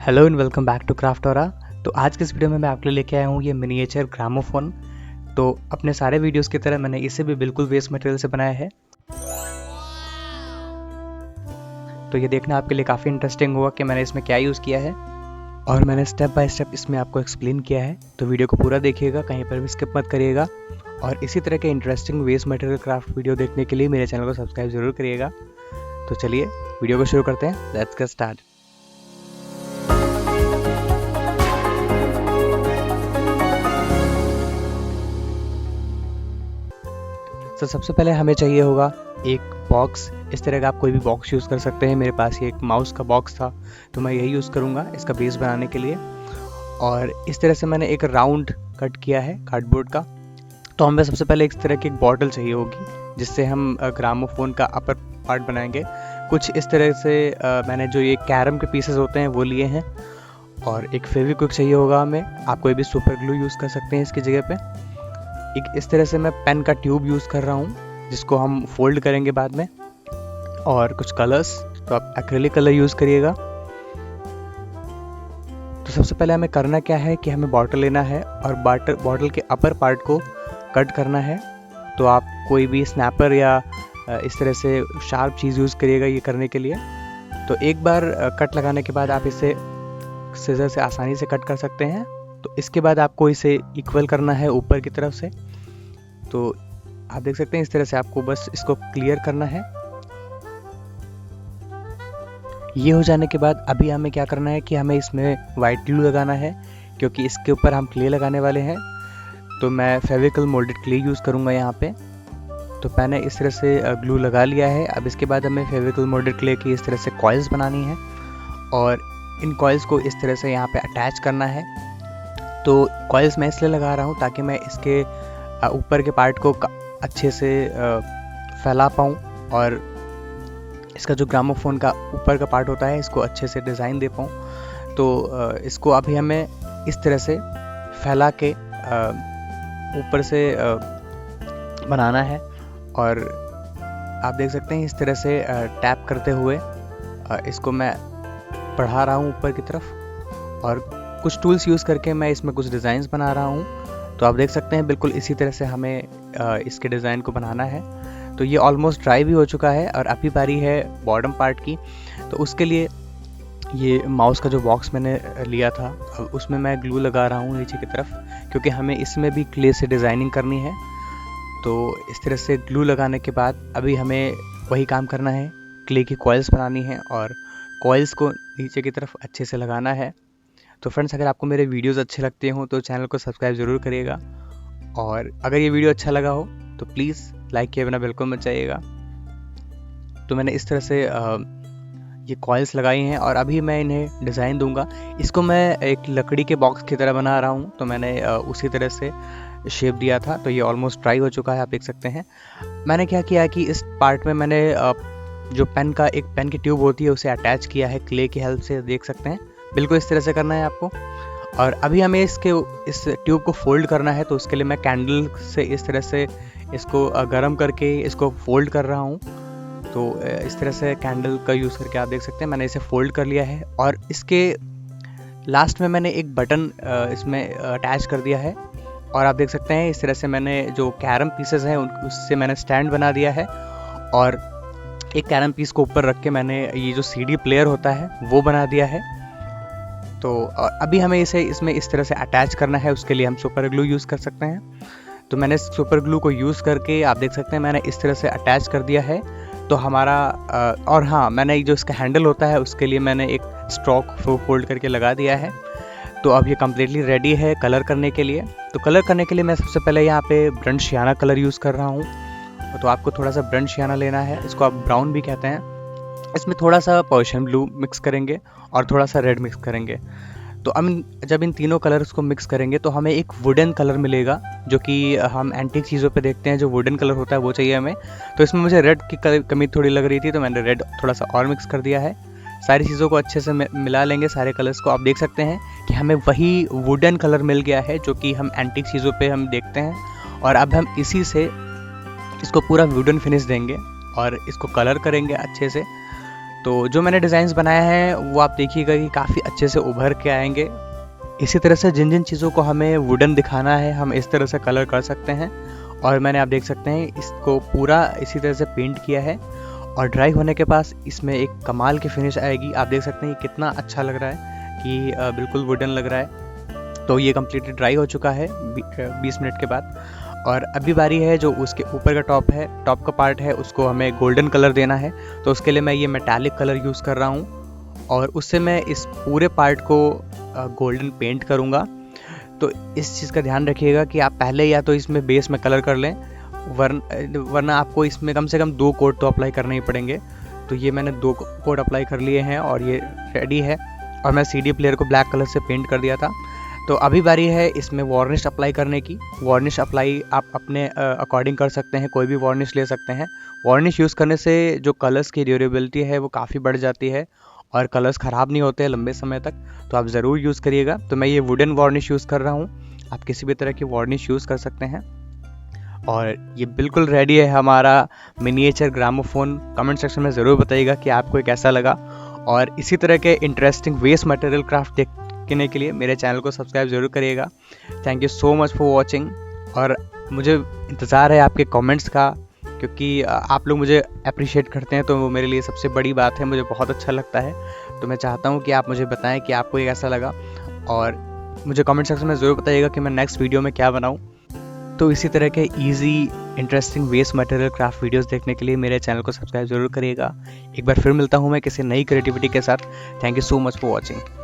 Hello and welcome back to Craftora. तो आज के इस वीडियो में मैं आपके लिए लेके आया हूँ ये मिनिएचर ग्रामोफोन। तो अपने सारे वीडियोस की तरह मैंने इसे भी बिल्कुल वेस्ट मटेरियल से बनाया है। तो ये देखना आपके लिए काफ़ी इंटरेस्टिंग होगा कि मैंने इसमें क्या यूज़ किया है और मैंने स्टेप बाय स्टेप इसमें आपको एक्सप्लेन किया है। तो वीडियो को पूरा देखिएगा, कहीं पर भी स्किप मत करिएगा। और इसी तरह के interesting waste material craft video देखने के लिए मेरे चैनल को सब्सक्राइब जरूर करिएगा। तो चलिए वीडियो को शुरू करते हैं। Let's get start. तो सबसे पहले हमें चाहिए होगा एक बॉक्स। इस तरह का आप कोई भी बॉक्स यूज़ कर सकते हैं। मेरे पास ये एक माउस का बॉक्स था तो मैं यही यूज़ करूँगा इसका बेस बनाने के लिए। और इस तरह से मैंने एक राउंड कट किया है कार्डबोर्ड का। तो हमें सबसे पहले इस तरह की एक बॉटल चाहिए होगी जिससे हम ग्रामोफोन का अपर पार्ट बनाएंगे। कुछ इस तरह से मैंने जो ये कैरम के पीसेस होते हैं वो लिए हैं। और एक फेविक्विक चाहिए होगा हमें। आप कोई भी सुपर ग्लू यूज़ कर सकते हैं इसकी जगह पे। एक इस तरह से मैं पेन का ट्यूब यूज़ कर रहा हूँ जिसको हम फोल्ड करेंगे बाद में। और कुछ कलर्स, तो आप एक्रिलिक कलर यूज़ करिएगा। तो सबसे पहले हमें करना क्या है कि हमें बॉटल लेना है और बॉटल के अपर पार्ट को कट करना है। तो आप कोई भी स्नैपर या इस तरह से शार्प चीज़ यूज़ करिएगा ये करने के लिए। तो एक बार कट लगाने के बाद आप इसे सीजर से आसानी से कट कर सकते हैं। तो इसके बाद आपको इसे इक्वल करना है ऊपर की तरफ से। तो आप देख सकते हैं इस तरह से आपको बस इसको क्लियर करना है। ये हो जाने के बाद अभी हमें क्या करना है कि हमें इसमें वाइट ग्लू लगाना है क्योंकि इसके ऊपर हम क्ले लगाने वाले हैं। तो मैं फेविकल मोल्डेड क्ले यूज़ करूँगा यहाँ पे। तो मैंने इस तरह से ग्लू लगा लिया है। अब इसके बाद हमें फेविकल मोल्डेड क्ले की इस तरह से कॉइल्स बनानी है और इन कॉइल्स को इस तरह से यहाँ पे अटैच करना है। तो कॉइल्स मैं इसलिए लगा रहा हूँ ताकि मैं इसके ऊपर के पार्ट को अच्छे से फैला पाऊँ और इसका जो ग्रामोफोन का ऊपर का पार्ट होता है इसको अच्छे से डिज़ाइन दे पाऊँ। तो इसको अभी हमें इस तरह से फैला के ऊपर से बनाना है। और आप देख सकते हैं इस तरह से टैप करते हुए इसको मैं बढ़ा रहा हूँ ऊपर की तरफ। और कुछ टूल्स यूज़ करके मैं इसमें कुछ डिज़ाइंस बना रहा हूँ। तो आप देख सकते हैं बिल्कुल इसी तरह से हमें इसके डिज़ाइन को बनाना है। तो ये ऑलमोस्ट ड्राई भी हो चुका है और अभी बारी है बॉटम पार्ट की। तो उसके लिए ये माउस का जो बॉक्स मैंने लिया था उसमें मैं ग्लू लगा रहा हूँ नीचे की तरफ क्योंकि हमें इसमें भी क्ले से डिज़ाइनिंग करनी है। तो इस तरह से ग्लू लगाने के बाद अभी हमें वही काम करना है, क्ले की कॉइल्स बनानी है और कॉइल्स को नीचे की तरफ अच्छे से लगाना है। तो फ्रेंड्स, अगर आपको मेरे वीडियोस अच्छे लगते हों तो चैनल को सब्सक्राइब ज़रूर करिएगा। और अगर ये वीडियो अच्छा लगा हो तो प्लीज़ लाइक किए बिना बिल्कुल मत जाइएगा। तो मैंने इस तरह से ये कॉइल्स लगाई हैं और अभी मैं इन्हें डिज़ाइन दूंगा। इसको मैं एक लकड़ी के बॉक्स की तरह बना रहा हूँ। तो मैंने उसी तरह से शेप दिया था। तो ये ऑलमोस्ट ड्राई हो चुका है, आप देख सकते हैं। मैंने क्या किया कि इस पार्ट में मैंने जो एक पेन की ट्यूब होती है उसे अटैच किया है क्ले की हेल्प से, देख सकते हैं। बिल्कुल इस तरह से करना है आपको। और अभी हमें इस ट्यूब को फोल्ड करना है। तो उसके लिए मैं कैंडल से इस तरह से इसको गर्म करके इसको फोल्ड कर रहा हूँ। तो इस तरह से कैंडल का यूज़ करके आप देख सकते हैं मैंने इसे फोल्ड कर लिया है। और इसके लास्ट में मैंने एक बटन इसमें अटैच कर दिया है। और आप देख सकते हैं इस तरह से मैंने जो कैरम पीसेस हैं उससे मैंने स्टैंड बना दिया है। और एक कैरम पीस को ऊपर रख के मैंने ये जो CD प्लेयर होता है वो बना दिया है। तो अभी हमें इसे इसमें इस तरह से अटैच करना है। उसके लिए हम सुपर ग्लू यूज़ कर सकते हैं। तो मैंने सुपर ग्लू को यूज़ करके आप देख सकते हैं मैंने इस तरह से अटैच कर दिया है। तो हमारा और हाँ, मैंने जो इसका हैंडल होता है उसके लिए मैंने एक स्ट्रोक फोल्ड करके लगा दिया है। तो अब ये कम्प्लीटली रेडी है कलर करने के लिए। तो कलर करने के लिए मैं सबसे पहले यहाँ पे ब्रंट शियाना कलर यूज़ कर रहा हूँ। तो आपको थोड़ा सा ब्रंट शियाना लेना है, इसको आप ब्राउन भी कहते हैं। इसमें थोड़ा सा पर्शियन ब्लू मिक्स करेंगे और थोड़ा सा रेड मिक्स करेंगे। तो हम जब इन तीनों कलर्स को मिक्स करेंगे तो हमें एक वुडन कलर मिलेगा, जो कि हम एंटीक चीज़ों पे देखते हैं जो वुडन कलर होता है वो चाहिए हमें। तो इसमें मुझे रेड की कमी थोड़ी लग रही थी तो मैंने रेड थोड़ा सा और मिक्स कर दिया है। सारी चीज़ों को अच्छे से मिला लेंगे, सारे कलर्स को। आप देख सकते हैं कि हमें वही वुडन कलर मिल गया है जो कि हम एंटीक चीज़ों पर हम देखते हैं। और अब हम इसी से इसको पूरा वुडन फिनिश देंगे और इसको कलर करेंगे अच्छे से। तो जो मैंने डिज़ाइंस बनाए हैं वो आप देखिएगा कि काफ़ी अच्छे से उभर के आएंगे। इसी तरह से जिन जिन चीज़ों को हमें वुडन दिखाना है हम इस तरह से कलर कर सकते हैं। और मैंने आप देख सकते हैं इसको पूरा इसी तरह से पेंट किया है और ड्राई होने के पास इसमें एक कमाल की फिनिश आएगी। आप देख सकते हैं कितना अच्छा लग रहा है कि बिल्कुल वुडन लग रहा है। तो ये कम्प्लीटली ड्राई हो चुका है 20 मिनट के बाद। और अभी बारी है जो उसके ऊपर का टॉप का पार्ट है उसको हमें गोल्डन कलर देना है। तो उसके लिए मैं ये मेटालिक कलर यूज़ कर रहा हूँ और उससे मैं इस पूरे पार्ट को गोल्डन पेंट करूँगा। तो इस चीज़ का ध्यान रखिएगा कि आप पहले या तो इसमें बेस में कलर कर लें, वरना आपको इसमें कम से कम 2 कोट तो अप्लाई करने ही पड़ेंगे। तो ये मैंने 2 कोट अप्लाई कर लिए हैं और ये रेडी है। और मैं CD प्लेयर को ब्लैक कलर से पेंट कर दिया था। तो अभी बारी है इसमें वार्निश अप्लाई करने की। वार्निश अप्लाई आप अपने अकॉर्डिंग कर सकते हैं, कोई भी वार्निश ले सकते हैं। वार्निश यूज़ करने से जो कलर्स की ड्यूरेबिलिटी है वो काफ़ी बढ़ जाती है और कलर्स ख़राब नहीं होते हैं लंबे समय तक। तो आप ज़रूर यूज़ करिएगा। तो मैं ये वुडन वार्निश यूज़ कर रहा हूँ, आप किसी भी तरह की वार्निश यूज़ कर सकते हैं। और ये बिल्कुल रेडी है हमारा मिनिएचर ग्रामोफोन। कमेंट सेक्शन में ज़रूर बताइएगा कि आपको कैसा लगा। और इसी तरह के इंटरेस्टिंग वेस्ट मटेरियल क्राफ्ट देखने के लिए मेरे चैनल को सब्सक्राइब ज़रूर करिएगा। Thank you so much for watching. और मुझे इंतज़ार है आपके कमेंट्स का, क्योंकि आप लोग मुझे अप्रिशिएट करते हैं तो वो मेरे लिए सबसे बड़ी बात है, मुझे बहुत अच्छा लगता है। तो मैं चाहता हूँ कि आप मुझे बताएं कि आपको ये कैसा लगा और मुझे कमेंट सेक्शन में ज़रूर बताइएगा कि मैं नेक्स्ट वीडियो में क्या बनाऊँ। तो इसी तरह के easy interesting waste material craft videos देखने के लिए मेरे चैनल को सब्सक्राइब ज़रूर करिएगा। एक बार फिर मिलता हूँ मैं किसी नई क्रिएटिविटी के साथ। Thank you so much for watching.